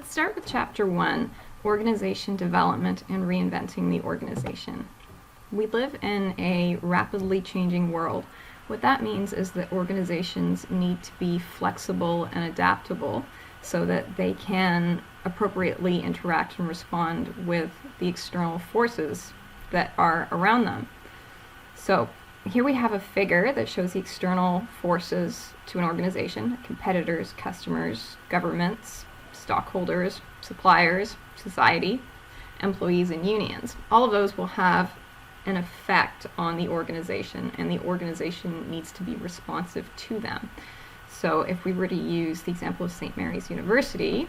let's start with Chapter 1, Organization Development and Reinventing the Organization. We live in a rapidly changing world. What that means is that organizations need to be flexible and adaptable so that they can appropriately interact and respond with the external forces that are around them. So here we have a figure that shows the external forces to an organization: competitors, customers, governments, stockholders, suppliers, society, employees, and unions. All of those will have an effect on the organization, and the organization needs to be responsive to them. So if we were to use the example of St. Mary's University,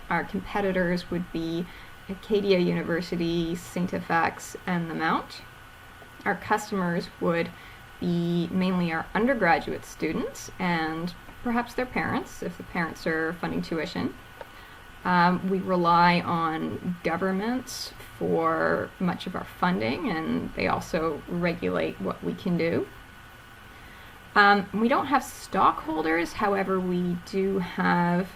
our competitors would be Acadia University, St. FX, and the Mount. Our customers would be mainly our undergraduate students and perhaps their parents, if the parents are funding tuition. We rely on governments for much of our funding, and they also regulate what we can do. We don't have stockholders, however, we do have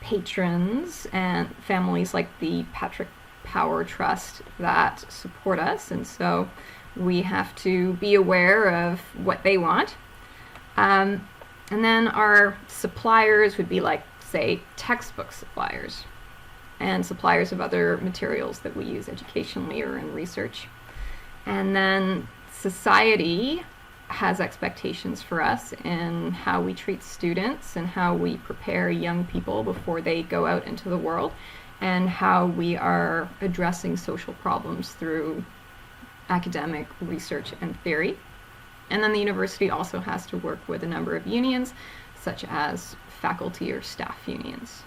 patrons and families like the Patrick Power Trust that support us, and so we have to be aware of what they want. And then our suppliers would be like, say, textbook suppliers and suppliers of other materials that we use educationally or in research. And then society has expectations for us in how we treat students and how we prepare young people before they go out into the world, and how we are addressing social problems through academic research and theory. And then the university also has to work with a number of unions, such as faculty or staff unions.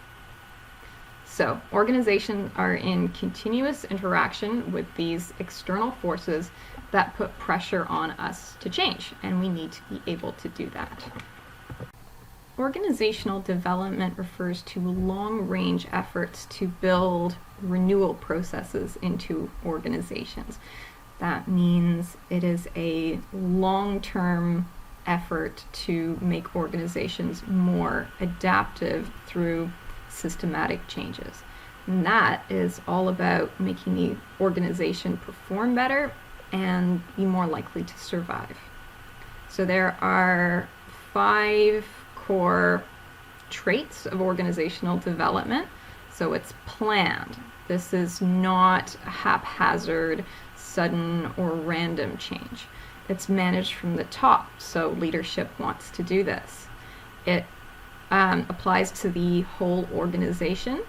So organizations are in continuous interaction with these external forces that put pressure on us to change, and we need to be able to do that. Organizational development refers to long-range efforts to build renewal processes into organizations. That means it is a long-term effort to make organizations more adaptive through systematic changes. And that is all about making the organization perform better and be more likely to survive. So there are 5 core traits of organizational development. So it's planned. This is not haphazard, sudden, or random change. It's managed from the top, so leadership wants to do this. It applies to the whole organization,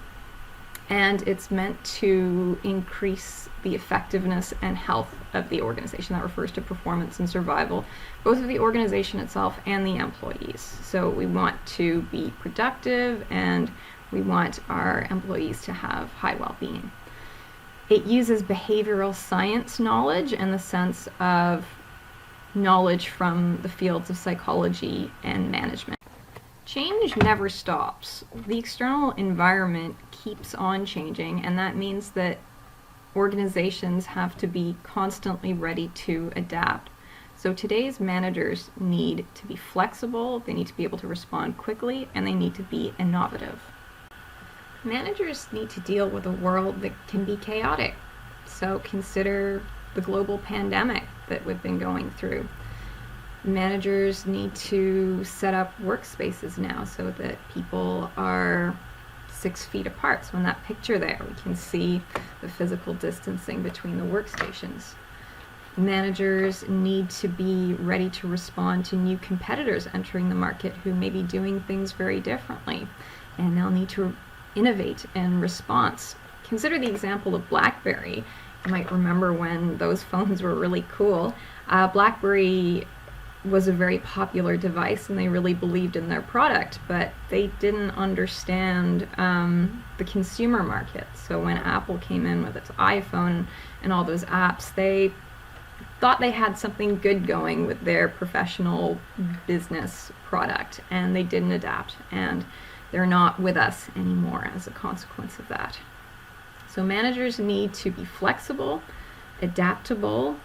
and it's meant to increase the effectiveness and health of the organization. That refers to performance and survival, both of the organization itself and the employees. So we want to be productive, and we want our employees to have high well-being. It uses behavioral science knowledge in the sense of knowledge from the fields of psychology and management. Change never stops. The external environment keeps on changing, and that means that organizations have to be constantly ready to adapt. So today's managers need to be flexible, they need to be able to respond quickly, and they need to be innovative. Managers need to deal with a world that can be chaotic. So consider the global pandemic that we've been going through. Managers need to set up workspaces now so that people are 6 feet apart. So in that picture there, we can see the physical distancing between the workstations. Managers need to be ready to respond to new competitors entering the market who may be doing things very differently, and they'll need to innovate in response. Consider the example of BlackBerry. You might remember when those phones were really cool. BlackBerry was a very popular device, and they really believed in their product, but they didn't understand the consumer market. So when Apple came in with its iPhone and all those apps, they thought they had something good going with their professional business product, and they didn't adapt, and they're not with us anymore as a consequence of that. So managers need to be flexible, adaptable,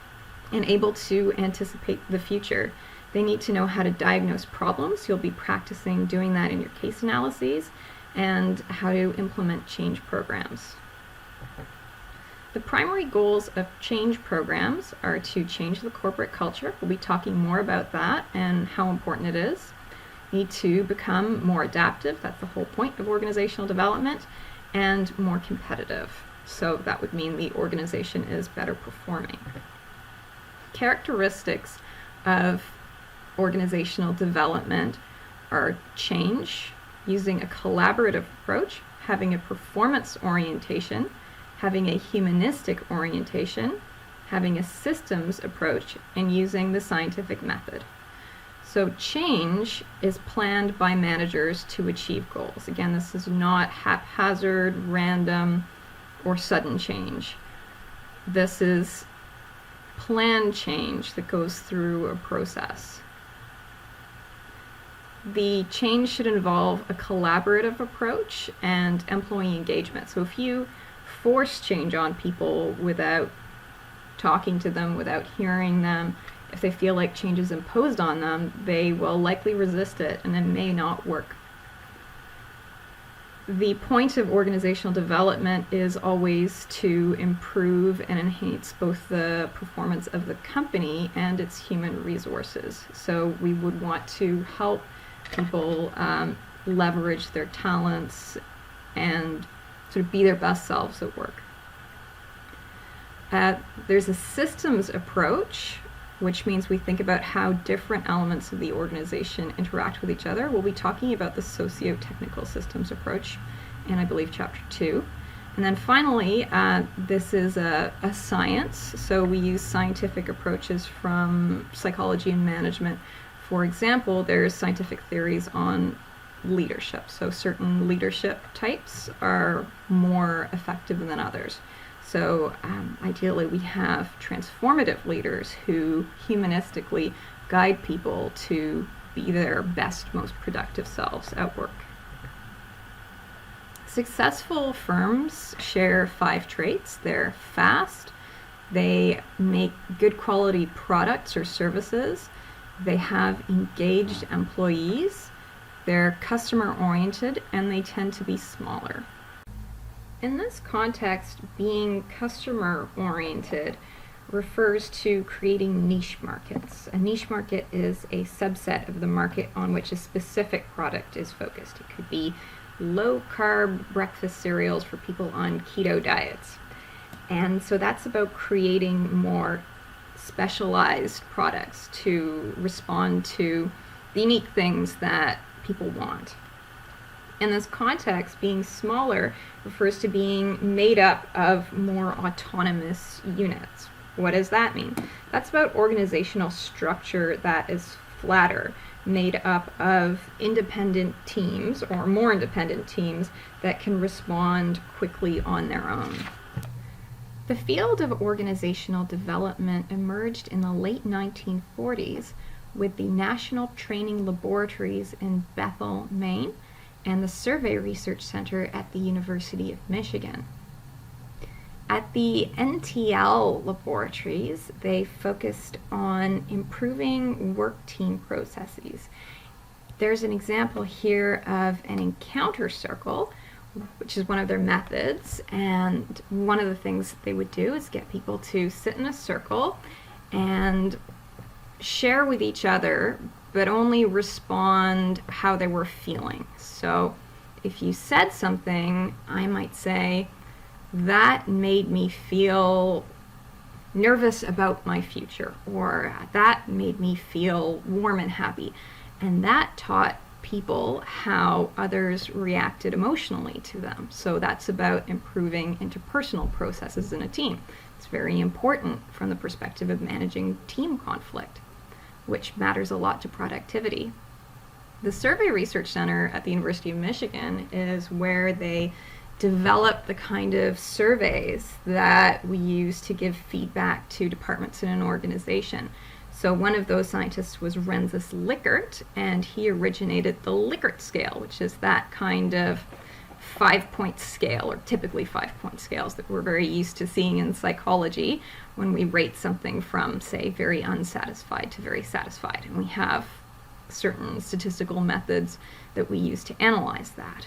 and able to anticipate the future. They need to know how to diagnose problems. You'll be practicing doing that in your case analyses. and how to implement change programs. The primary goals of change programs are to change the corporate culture. We'll be talking more about that and how important it is. We need to become more adaptive, that's the whole point of organizational development, and more competitive. So that would mean the organization is better performing. Characteristics of organizational development are change, using a collaborative approach, having a performance orientation, having a humanistic orientation, having a systems approach, and using the scientific method. So change is planned by managers to achieve goals. Again, this is not haphazard, random, or sudden change. This is planned change that goes through a process. The change should involve a collaborative approach and employee engagement. So if you force change on people without talking to them, without hearing them, if they feel like change is imposed on them, they will likely resist it and it may not work. The point of organizational development is always to improve and enhance both the performance of the company and its human resources. So we would want to help people leverage their talents and sort of be their best selves at work. There's a systems approach, which means we think about how different elements of the organization interact with each other. We'll be talking about the socio-technical systems approach in, I believe, Chapter 2. And then finally, this is a science, so we use scientific approaches from psychology and management. For example, there's scientific theories on leadership. So certain leadership types are more effective than others. So ideally we have transformative leaders who humanistically guide people to be their best, most productive selves at work. Successful firms share 5 traits. They're fast, they make good quality products or services, they have engaged employees, they're customer-oriented, and they tend to be smaller. In this context, being customer-oriented refers to creating niche markets. A niche market is a subset of the market on which a specific product is focused. It could be low-carb breakfast cereals for people on keto diets. And so that's about creating more specialized products to respond to the unique things that people want. In this context, being smaller refers to being made up of more autonomous units. What does that mean? That's about organizational structure that is flatter, made up of independent teams or more independent teams that can respond quickly on their own. The field of organizational development emerged in the late 1940s with the National Training Laboratories in Bethel, Maine, and the Survey Research Center at the University of Michigan. At the NTL laboratories, they focused on improving work team processes. There's an example here of an encounter circle, which is one of their methods, and one of the things they would do is get people to sit in a circle and share with each other, but only respond how they were feeling. So if you said something, I might say, that made me feel nervous about my future, or that made me feel warm and happy. And that taught people how others reacted emotionally to them. So that's about improving interpersonal processes in a team. It's very important from the perspective of managing team conflict, which matters a lot to productivity. The Survey Research Center at the University of Michigan is where they develop the kind of surveys that we use to give feedback to departments in an organization. So one of those scientists was Rensis Likert, and he originated the Likert scale, which is that kind of 5-point scale, or typically 5-point scales that we're very used to seeing in psychology when we rate something from, say, very unsatisfied to very satisfied. And we have certain statistical methods that we use to analyze that.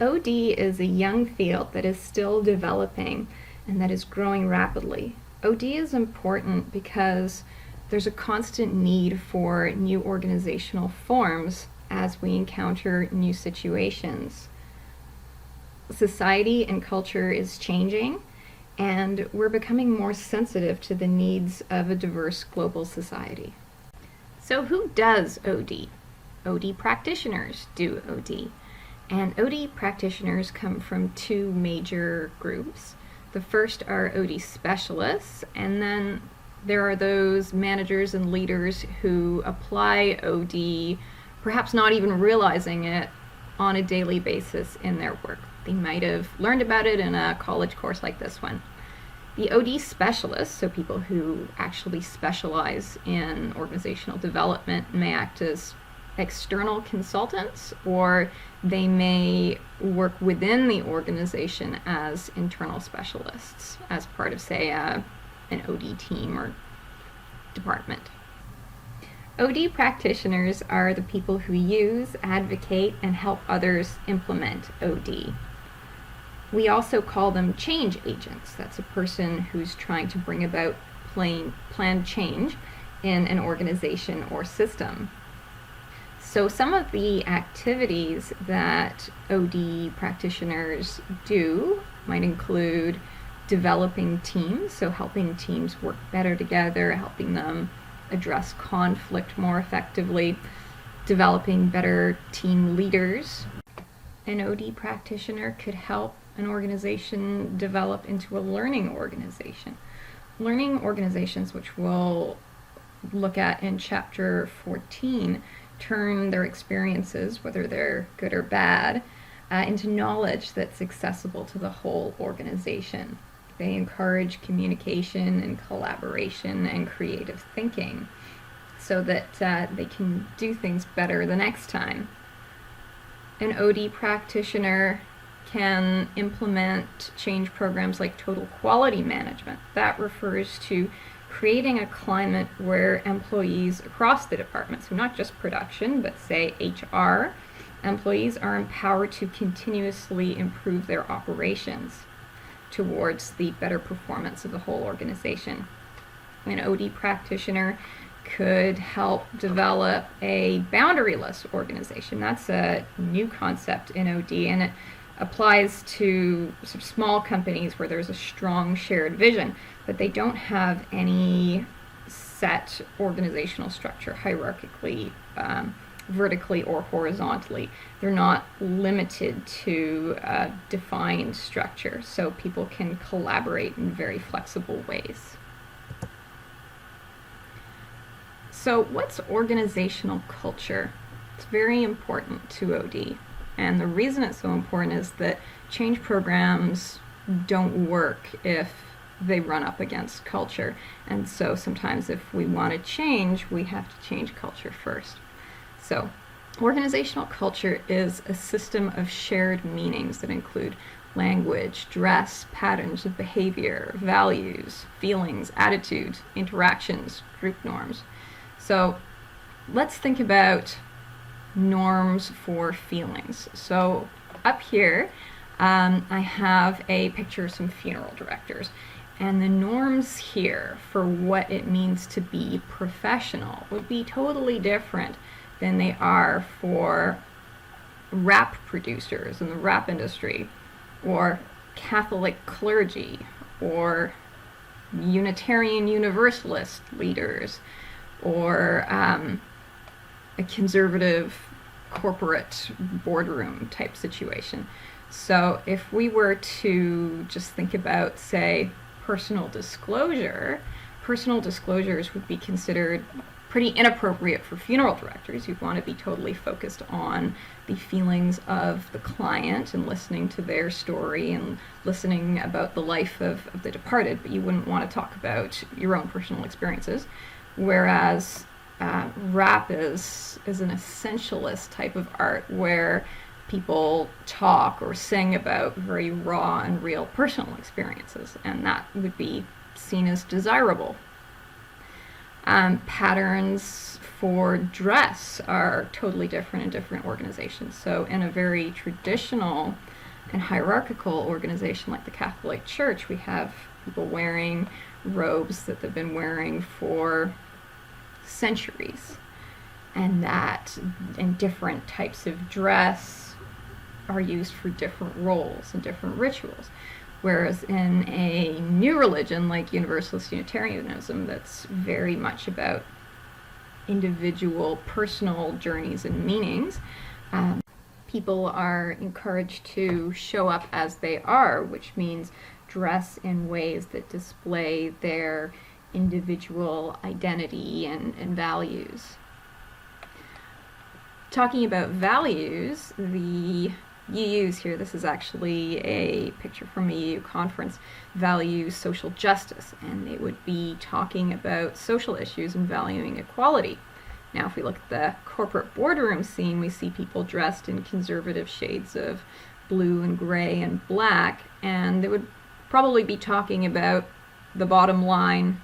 OD is a young field that is still developing and that is growing rapidly. OD is important because there's a constant need for new organizational forms as we encounter new situations. Society and culture is changing, and we're becoming more sensitive to the needs of a diverse global society. So who does OD? OD practitioners do OD. And OD practitioners come from two major groups. The first are OD specialists, and then there are those managers and leaders who apply OD, perhaps not even realizing it, on a daily basis in their work. They might have learned about it in a college course like this one. The OD specialists, so people who actually specialize in organizational development, may act as external consultants, or they may work within the organization as internal specialists as part of, say, an OD team or department. OD practitioners are the people who use, advocate, and help others implement OD. We also call them change agents. That's a person who's trying to bring about planned change in an organization or system. So some of the activities that OD practitioners do might include developing teams, so helping teams work better together, helping them address conflict more effectively, developing better team leaders. An OD practitioner could help an organization develop into a learning organization. Learning organizations, which we'll look at in chapter 14, turn their experiences, whether they're good or bad, into knowledge that's accessible to the whole organization. They encourage communication and collaboration and creative thinking so that they can do things better the next time. An OD practitioner can implement change programs like total quality management. That refers to creating a climate where employees across the department, so not just production, but say HR, employees are empowered to continuously improve their operations towards the better performance of the whole organization. An OD practitioner could help develop a boundaryless organization. That's a new concept in OD, and it applies to sort of small companies where there's a strong shared vision, but they don't have any set organizational structure hierarchically, vertically or horizontally. They're not limited to a defined structure, so people can collaborate in very flexible ways. So what's organizational culture? It's very important to OD. And the reason it's so important is that change programs don't work if they run up against culture. And so sometimes if we want to change, we have to change culture first. So organizational culture is a system of shared meanings that include language, dress, patterns of behavior, values, feelings, attitudes, interactions, group norms. So let's think about norms for feelings. So up here, I have a picture of some funeral directors. And the norms here for what it means to be professional would be totally different than they are for rap producers in the rap industry, or Catholic clergy, or Unitarian Universalist leaders, or a conservative corporate boardroom type situation. So if we were to just think about, say, personal disclosures would be considered pretty inappropriate for funeral directors. You'd want to be totally focused on the feelings of the client and listening to their story and listening about the life of the departed, but you wouldn't want to talk about your own personal experiences. Whereas rap is an essentialist type of art where people talk or sing about very raw and real personal experiences, and that would be seen as desirable. Patterns for dress are totally different in different organizations. So in a very traditional an hierarchical organization like the Catholic Church, we have people wearing robes that they've been wearing for centuries, and different types of dress are used for different roles and different rituals. Whereas in a new religion like Universalist Unitarianism, that's very much about individual personal journeys and meanings, people are encouraged to show up as they are, which means dress in ways that display their individual identity and values. Talking about values, the UUs here, this is actually a picture from a UU conference, value social justice, and they would be talking about social issues and valuing equality. Now, if we look at the corporate boardroom scene, we see people dressed in conservative shades of blue and gray and black, and they would probably be talking about the bottom line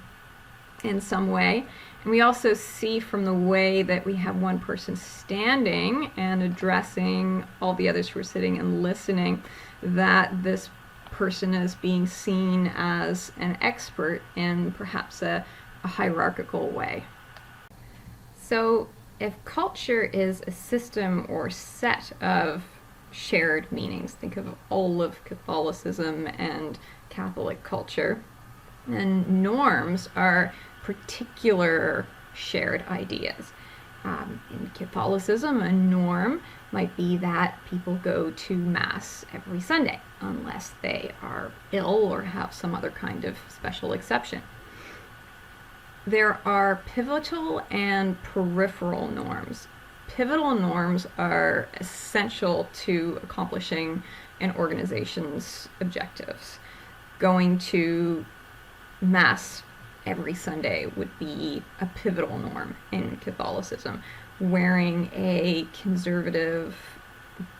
in some way. And we also see from the way that we have one person standing and addressing all the others who are sitting and listening, that this person is being seen as an expert in perhaps a hierarchical way. So if culture is a system or set of shared meanings, think of all of Catholicism and Catholic culture, and norms are particular shared ideas. In Catholicism, a norm might be that people go to Mass every Sunday, unless they are ill or have some other kind of special exception. There are pivotal and peripheral norms. Pivotal norms are essential to accomplishing an organization's objectives. Going to Mass every Sunday would be a pivotal norm in Catholicism. Wearing a conservative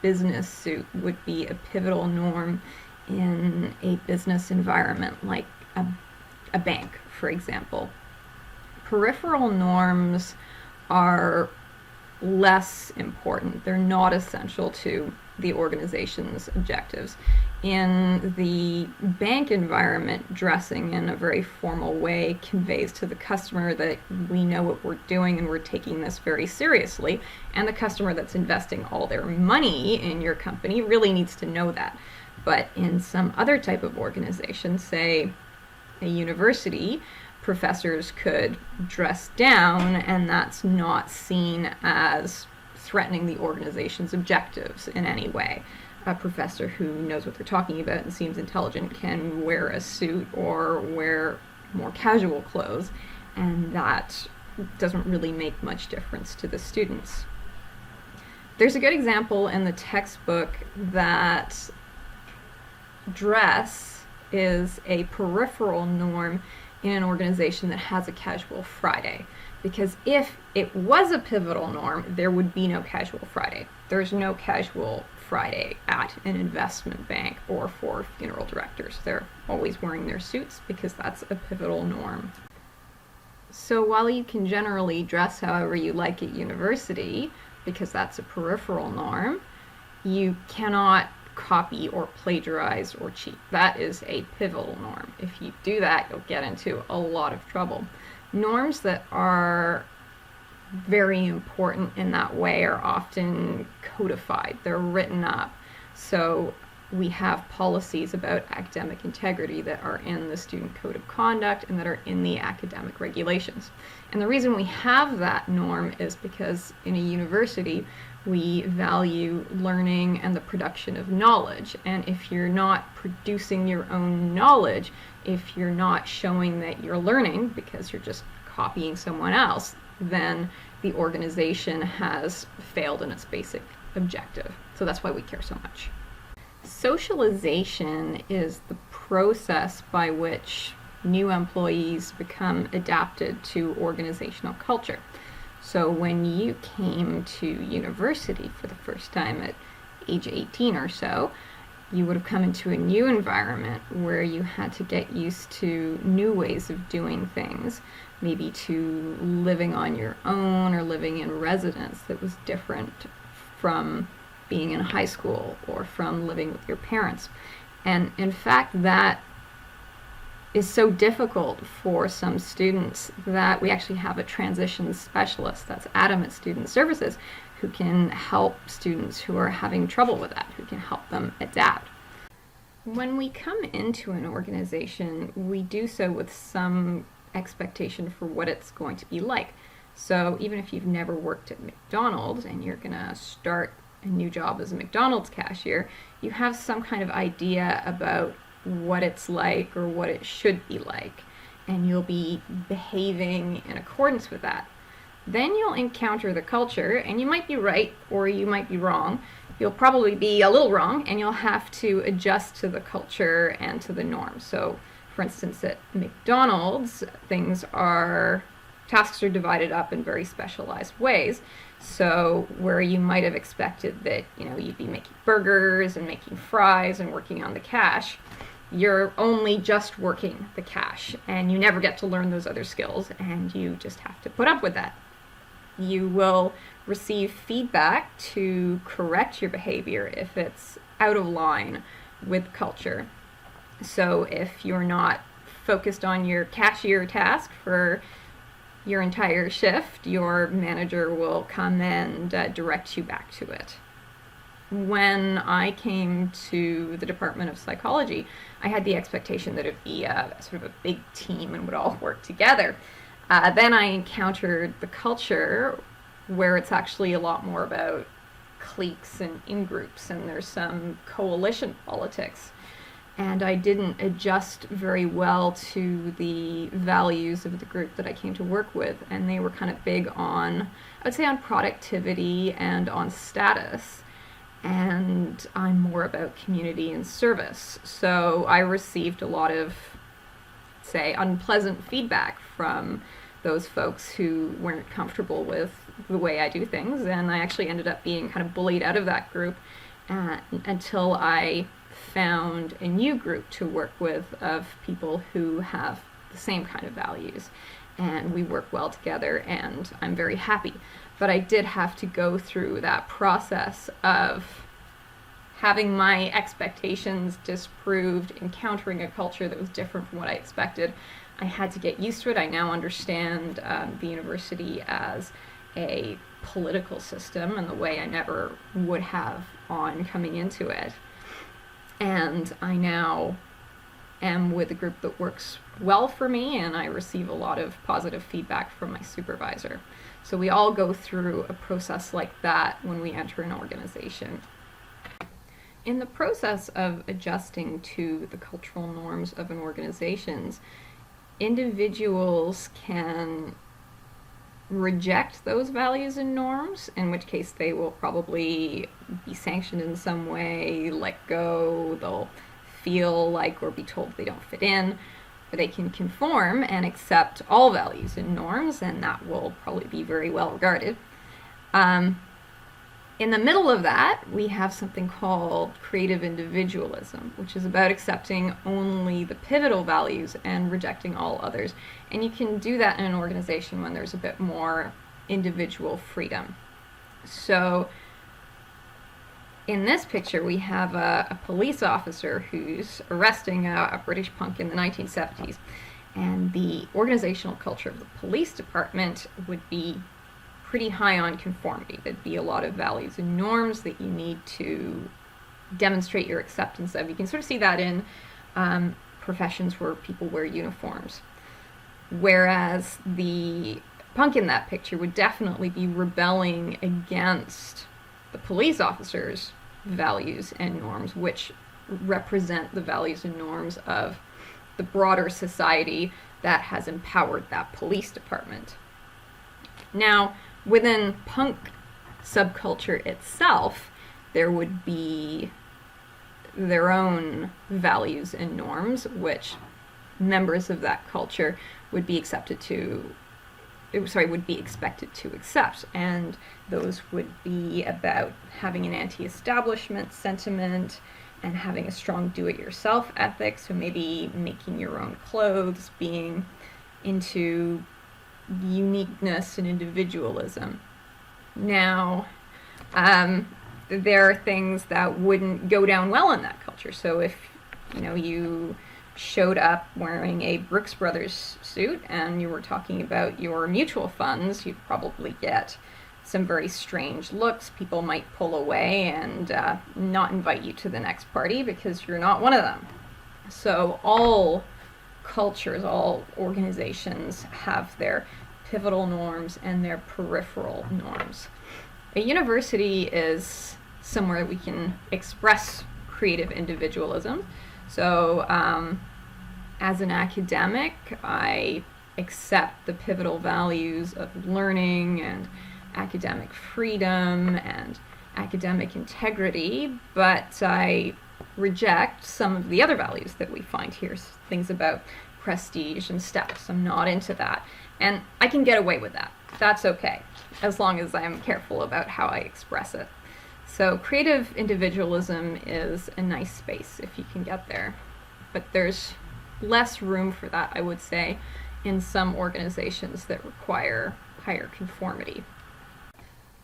business suit would be a pivotal norm in a business environment like a bank, for example. Peripheral norms are less important. They're not essential to the organization's objectives. In the bank environment, dressing in a very formal way conveys to the customer that we know what we're doing and we're taking this very seriously, and the customer that's investing all their money in your company really needs to know that. But in some other type of organization, say a university, professors could dress down, and that's not seen as threatening the organization's objectives in any way. A professor who knows what they're talking about and seems intelligent can wear a suit or wear more casual clothes, and that doesn't really make much difference to the students. There's a good example in the textbook that dress is a peripheral norm in an organization that has a casual Friday. Because if it was a pivotal norm, there would be no casual Friday. There's no casual Friday at an investment bank or for funeral directors. They're always wearing their suits because that's a pivotal norm. So while you can generally dress however you like at university, because that's a peripheral norm, you cannot copy or plagiarize or cheat. That is a pivotal norm. If you do that, you'll get into a lot of trouble. Norms that are very important in that way are often codified. They're written up. So we have policies about academic integrity that are in the Student Code of Conduct and that are in the academic regulations. And the reason we have that norm is because in a university, we value learning and the production of knowledge. And if you're not producing your own knowledge, if you're not showing that you're learning because you're just copying someone else, then the organization has failed in its basic objective. So that's why we care so much. Socialization is the process by which new employees become adapted to organizational culture. So when you came to university for the first time at age 18 or so, you would have come into a new environment where you had to get used to new ways of doing things, maybe to living on your own or living in residence that was different from being in high school or from living with your parents. And in fact, that is so difficult for some students that we actually have a transition specialist, that's Adam at Student Services, who can help students who are having trouble with that, who can help them adapt. When we come into an organization, we do so with some expectation for what it's going to be like. So even if you've never worked at McDonald's and you're going to start a new job as a McDonald's cashier, you have some kind of idea about what it's like or what it should be like, and you'll be behaving in accordance with that. Then you'll encounter the culture, and you might be right or you might be wrong. You'll probably be a little wrong, and you'll have to adjust to the culture and to the norms. So for instance, at McDonald's, tasks are divided up in very specialized ways. So where you might have expected that, you'd be making burgers and making fries and working on the cash, you're only just working the cash, and you never get to learn those other skills, and you just have to put up with that. You will receive feedback to correct your behavior if it's out of line with culture. So if you're not focused on your cashier task for your entire shift, your manager will come and direct you back to it. When I came to the Department of Psychology, I had the expectation that it'd be sort of a big team and would all work together. Then I encountered the culture where it's actually a lot more about cliques and in-groups, and there's some coalition politics. And I didn't adjust very well to the values of the group that I came to work with, and they were kind of big on, I would say, on productivity and on status. And I'm more about community and service. So I received a lot of, say, unpleasant feedback from those folks who weren't comfortable with the way I do things, and I actually ended up being kind of bullied out of that group until I found a new group to work with of people who have the same kind of values, and we work well together, and I'm very happy. But I did have to go through that process of having my expectations disproved, encountering a culture that was different from what I expected. I had to get used to it. I now understand the university as a political system in the way I never would have on coming into it. And I now am with a group that works well for me, and I receive a lot of positive feedback from my supervisor. So we all go through a process like that when we enter an organization. In the process of adjusting to the cultural norms of an organization, individuals can reject those values and norms, in which case they will probably be sanctioned in some way, let go, they'll feel like or be told they don't fit in, or they can conform and accept all values and norms, and that will probably be very well regarded. In the middle of that, we have something called creative individualism, which is about accepting only the pivotal values and rejecting all others. And you can do that in an organization when there's a bit more individual freedom. So in this picture, we have a police officer who's arresting a British punk in the 1970s. And the organizational culture of the police department would be pretty high on conformity. There'd be a lot of values and norms that you need to demonstrate your acceptance of. You can sort of see that in professions where people wear uniforms. Whereas the punk in that picture would definitely be rebelling against the police officer's values and norms, which represent the values and norms of the broader society that has empowered that police department. Now, within punk subculture itself, there would be their own values and norms, which members of that culture would be expected to accept. And those would be about having an anti-establishment sentiment and having a strong do-it-yourself ethic, so maybe making your own clothes, being into uniqueness and individualism. Now, there are things that wouldn't go down well in that culture. So if you showed up wearing a Brooks Brothers suit and you were talking about your mutual funds, you'd probably get some very strange looks. People might pull away and not invite you to the next party because you're not one of them. So all cultures, all organizations have their pivotal norms and their peripheral norms. A university is somewhere we can express creative individualism. So as an academic, I accept the pivotal values of learning and academic freedom and academic integrity, but I reject some of the other values that we find here, things about prestige and status. I'm not into that. And I can get away with that. That's okay, as long as I'm careful about how I express it. So creative individualism is a nice space if you can get there. But there's less room for that, I would say, in some organizations that require higher conformity.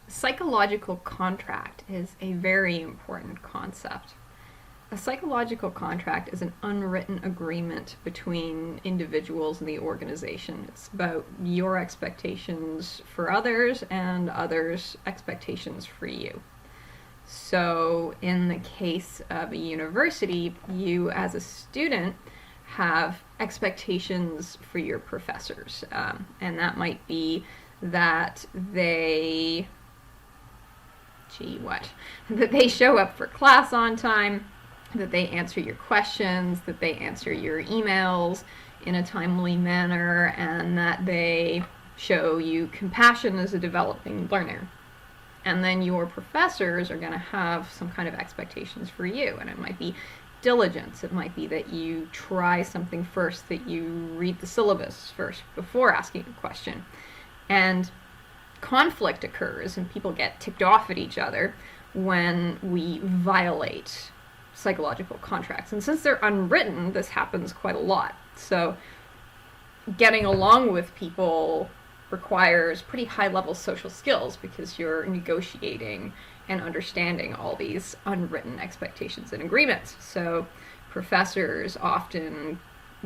Psychological contract is a very important concept. A psychological contract is an unwritten agreement between individuals and the organization. It's about your expectations for others and others' expectations for you. So in the case of a university, you as a student have expectations for your professors. And that might be that they show up for class on time, that they answer your questions, that they answer your emails in a timely manner, and that they show you compassion as a developing learner. And then your professors are going to have some kind of expectations for you, and it might be diligence. It might be that you try something first, that you read the syllabus first before asking a question. And conflict occurs and people get ticked off at each other when we violate psychological contracts. And since they're unwritten, this happens quite a lot. So getting along with people requires pretty high-level social skills because you're negotiating and understanding all these unwritten expectations and agreements. So professors often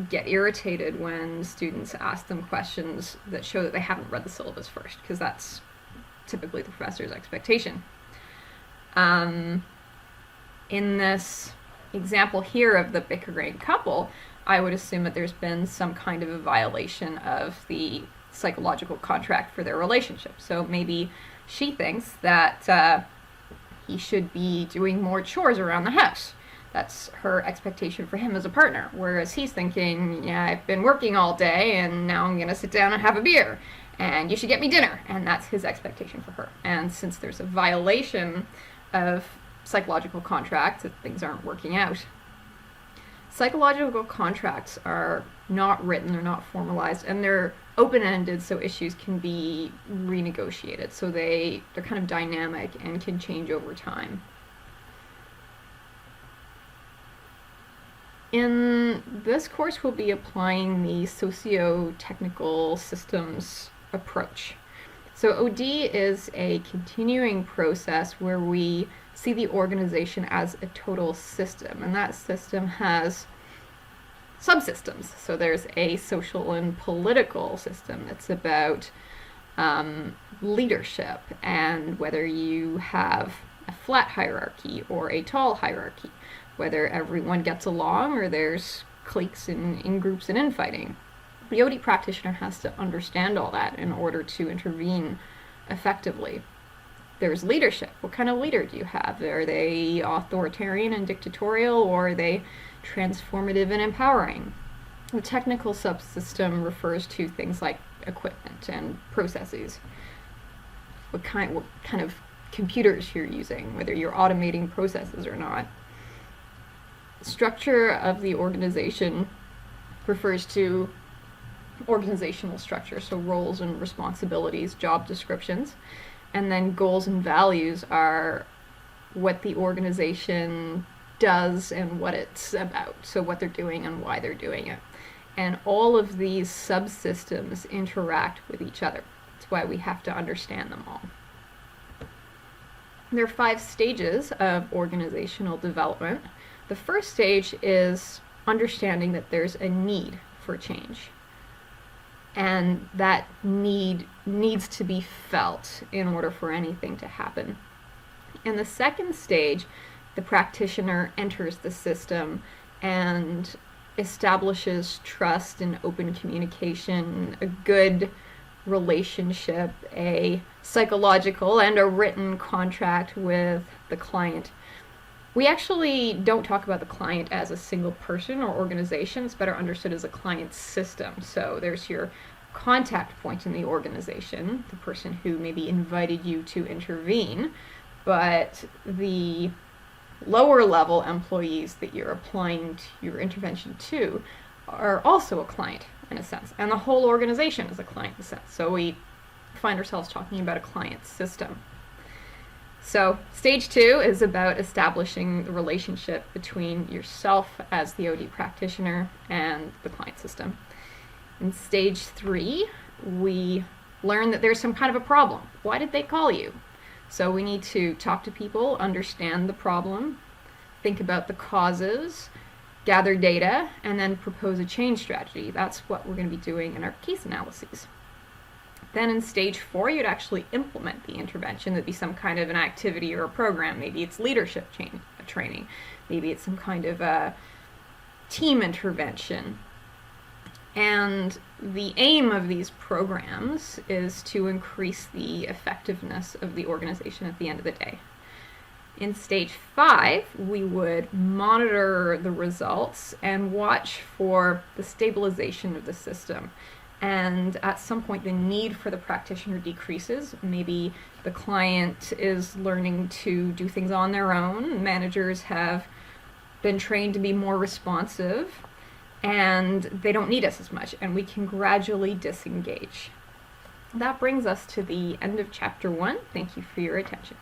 get irritated when students ask them questions that show that they haven't read the syllabus first, because that's typically the professor's expectation. In this example here of the bickering couple, I would assume that there's been some kind of a violation of the psychological contract for their relationship. So maybe she thinks that he should be doing more chores around the house. That's her expectation for him as a partner. Whereas he's thinking, yeah, I've been working all day and now I'm going to sit down and have a beer and you should get me dinner. And that's his expectation for her. And since there's a violation of psychological contracts, that things aren't working out. Psychological contracts are not written, they're not formalized, and they're open-ended, so issues can be renegotiated. So they're kind of dynamic and can change over time. In this course, we'll be applying the socio-technical systems approach. So OD is a continuing process where we see the organization as a total system, and that system has subsystems. So there's a social and political system that's about leadership and whether you have a flat hierarchy or a tall hierarchy, whether everyone gets along or there's cliques and in-groups and infighting. The OD practitioner has to understand all that in order to intervene effectively. There's leadership. What kind of leader do you have? Are they authoritarian and dictatorial, or are they transformative and empowering? The technical subsystem refers to things like equipment and processes. What kind of computers you're using, whether you're automating processes or not. Structure of the organization refers to organizational structure, so roles and responsibilities, job descriptions. And then goals and values are what the organization does and what it's about, so what they're doing and why they're doing it. And all of these subsystems interact with each other. That's why we have to understand them all. There are 5 stages of organizational development. The first stage is understanding that there's a need for change, and that need needs to be felt in order for anything to happen. In the second stage, the practitioner enters the system and establishes trust and open communication, a good relationship, a psychological and a written contract with the client. We actually don't talk about the client as a single person or organization. It's better understood as a client system. So there's your contact point in the organization, the person who maybe invited you to intervene, but the lower level employees that you're applying your intervention to are also a client in a sense, and the whole organization is a client in a sense. So we find ourselves talking about a client system. So stage 2 is about establishing the relationship between yourself as the OD practitioner and the client system. In stage 3, we learn that there's some kind of a problem. Why did they call you? So we need to talk to people, understand the problem, think about the causes, gather data, and then propose a change strategy. That's what we're going to be doing in our case analyses. Then in stage 4, you'd actually implement the intervention. That'd be some kind of an activity or a program. Maybe it's leadership training. Maybe it's some kind of a team intervention. And the aim of these programs is to increase the effectiveness of the organization at the end of the day. In stage 5, we would monitor the results and watch for the stabilization of the system. And at some point, the need for the practitioner decreases. Maybe the client is learning to do things on their own. Managers have been trained to be more responsive, and they don't need us as much, and we can gradually disengage. That brings us to the end of chapter 1. Thank you for your attention.